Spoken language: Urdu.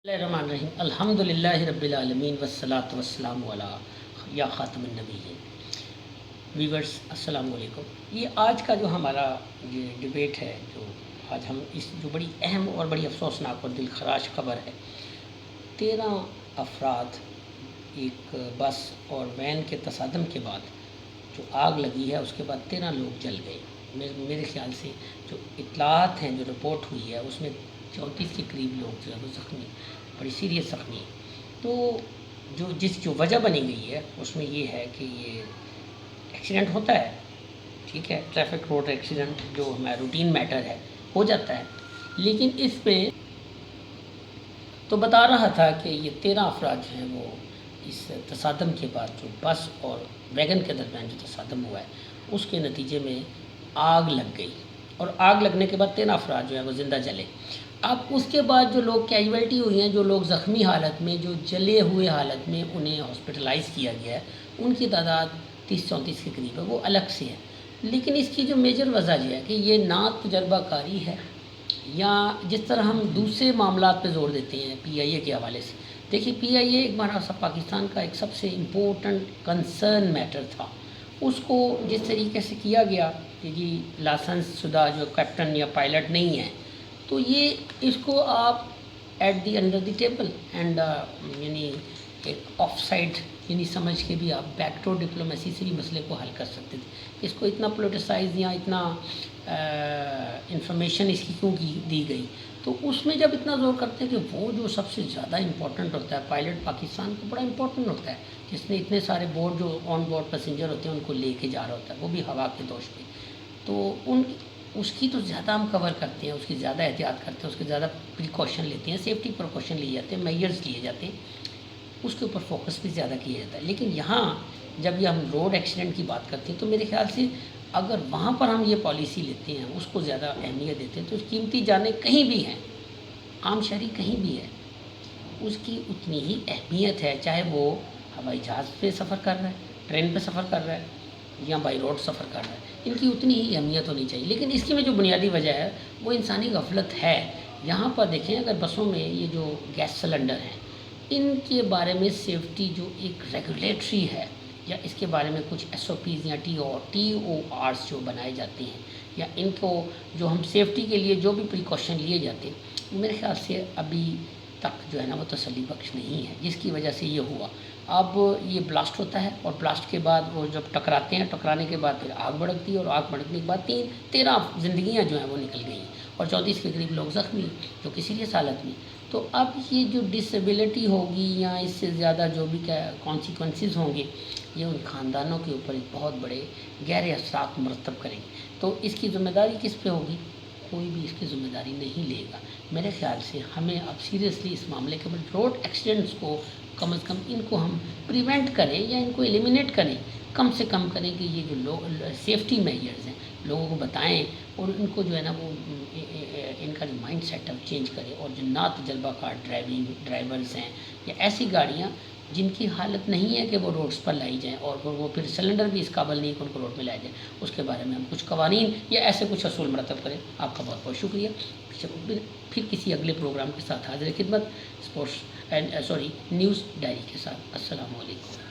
الرحمن الحمدللہ رب العالمین والصلاۃ والسلام علی یا خاتم النبیین۔ ویورز السلام علیکم۔ یہ آج کا جو ہمارا یہ ڈبیٹ ہے، جو آج ہم اس جو بڑی اہم اور بڑی افسوسناک اور دلخراش خبر ہے، 13 افراد ایک بس اور وین کے تصادم کے بعد جو آگ لگی ہے اس کے بعد 13 لوگ جل گئے۔ میرے خیال سے جو اطلاعات ہیں، جو رپورٹ ہوئی ہے، اس میں 34 کے قریب لوگ جو ہے وہ زخمی، بڑی سیریس زخمی ہیں۔ تو جو وجہ بنی گئی ہے اس میں یہ ہے کہ یہ ایکسیڈنٹ ہوتا ہے، ٹھیک ہے، ٹریفک روڈ ایکسیڈنٹ جو ہمارا روٹین میٹر ہے ہو جاتا ہے، لیکن اس پہ تو بتا رہا تھا کہ یہ 13 افراد جو ہیں وہ اس تصادم کے بعد جو بس اور ویگن کے درمیان جو تصادم ہوا ہے اس کے نتیجے میں آگ لگ گئی، اور آگ لگنے کے بعد 13 افراد جو ہیں وہ زندہ جلے۔ اب اس کے بعد جو لوگ کیجویلٹی ہوئی ہیں، جو لوگ زخمی حالت میں، جو جلے ہوئے حالت میں انہیں ہاسپٹلائز کیا گیا ہے، ان کی تعداد 30-34 کے قریب ہے، وہ الگ سے ہے۔ لیکن اس کی جو میجر وجہ یہ ہے کہ یہ نہ تجربہ کاری ہے، یا جس طرح ہم دوسرے معاملات پہ زور دیتے ہیں پی آئی اے کے حوالے سے، دیکھیے پی آئی اے ایک بار پاکستان کا ایک سب سے امپورٹنٹ کنسرن میٹر تھا، اس کو جس طریقے سے کیا گیا کہ جی لائسنس شدہ جو کیپٹن یا پائلٹ نہیں ہے، تو یہ اس کو آپ at the under the table and یعنی ایک آف سائڈ یعنی سمجھ کے بھی آپ بیک ڈور ڈپلومیسی سے بھی مسئلے کو حل کر سکتے تھے۔ اس کو اتنا پولیٹیسائز یا اتنا انفارمیشن اس کی کیوں کی دی گئی؟ تو اس میں جب اتنا زور کرتے ہیں کہ وہ جو سب سے زیادہ امپورٹنٹ ہوتا ہے، پائلٹ پاکستان کو بڑا امپورٹنٹ ہوتا ہے، جس نے اتنے سارے بورڈ جو آن بورڈ پیسنجر ہوتے ہیں ان کو لے کے جا رہا ہوتا ہے، وہ بھی ہوا کے دوش پہ، تو اس کی تو زیادہ ہم کور کرتے ہیں، اس کی زیادہ احتیاط کرتے ہیں، اس کے زیادہ پریکاشن لیتے ہیں، سیفٹی پریکاشن لیے جاتے ہیں، میئرز لیے جاتے ہیں، اس کے اوپر فوکس بھی زیادہ کیا جاتا ہے۔ لیکن یہاں جب یہ ہم روڈ ایکسیڈنٹ کی بات کرتے ہیں تو میرے خیال سے اگر وہاں پر ہم یہ پالیسی لیتے ہیں، اس کو زیادہ اہمیت دیتے ہیں، تو قیمتی جانیں کہیں بھی ہیں، عام شہری کہیں بھی ہے، اس کی اتنی ہی اہمیت ہے، چاہے وہ ہوائی جہاز پہ سفر کر رہا ہے، ٹرین پہ سفر کر رہا ہے، یا بائی روڈ سفر کر رہا ہے، ان کی اتنی ہی اہمیت ہونی چاہیے۔ لیکن اس کی میں جو بنیادی وجہ ہے وہ انسانی غفلت ہے۔ یہاں پر دیکھیں، اگر بسوں میں یہ جو گیس سلنڈر ہیں، ان کے بارے میں سیفٹی جو ایک ریگولیٹری ہے، یا اس کے بارے میں کچھ ایس او پیز یا ٹی او آرس جو بنائے جاتے ہیں، یا ان کو جو ہم سیفٹی کے لیے جو بھی پریکاشن لیے جاتے ہیں، میرے خیال سے ابھی تک جو ہے نا وہ تسلی بخش نہیں ہے، جس کی وجہ سے یہ ہوا۔ اب یہ بلاسٹ ہوتا ہے، اور بلاسٹ کے بعد وہ جب ٹکراتے ہیں، ٹکرانے کے بعد پھر آگ بھڑکتی ہے، اور آگ بھڑکنے کے بعد 13 زندگیاں جو ہیں وہ نکل گئی، اور 34 کے قریب لوگ زخمی جو کہ سیریس حالت میں۔ تو اب یہ جو ڈسیبلٹی ہوگی یا اس سے زیادہ جو بھی کانسیکوینسز ہوں گے، یہ ان خاندانوں کے اوپر ایک بہت بڑے گہرے اثرات مرتب کریں گے۔ تو اس کی ذمہ داری کس پہ ہوگی؟ کوئی بھی اس کی ذمہ داری نہیں لے گا۔ میرے خیال سے ہمیں اب سیریسلی اس معاملے کے اوپر روڈ ایکسیڈنٹس کو کم از کم ان کو ہم پریونٹ کریں، یا ان کو ایلیمینیٹ کریں، کم سے کم کریں کہ یہ جو سیفٹی میجرز ہیں لوگوں کو بتائیں، اور ان کو جو ہے نا وہ ان کا جو مائنڈ سیٹ ہے چینج کرے، اور جو نا تجربہ کار ڈرائیورز ہیں، یا ایسی گاڑیاں جن کی حالت نہیں ہے کہ وہ روڈز پر لائی جائیں، اور وہ پھر سلنڈر بھی اس قابل نہیں کہ ان کو روڈ میں لایا جائے، اس کے بارے میں ہم کچھ قوانین یا ایسے کچھ اصول مرتب کریں۔ آپ کا بہت بہت شکریہ۔ پھر کسی اگلے پروگرام کے ساتھ حاضر خدمت نیوز ڈائری کے ساتھ۔ السلام علیکم۔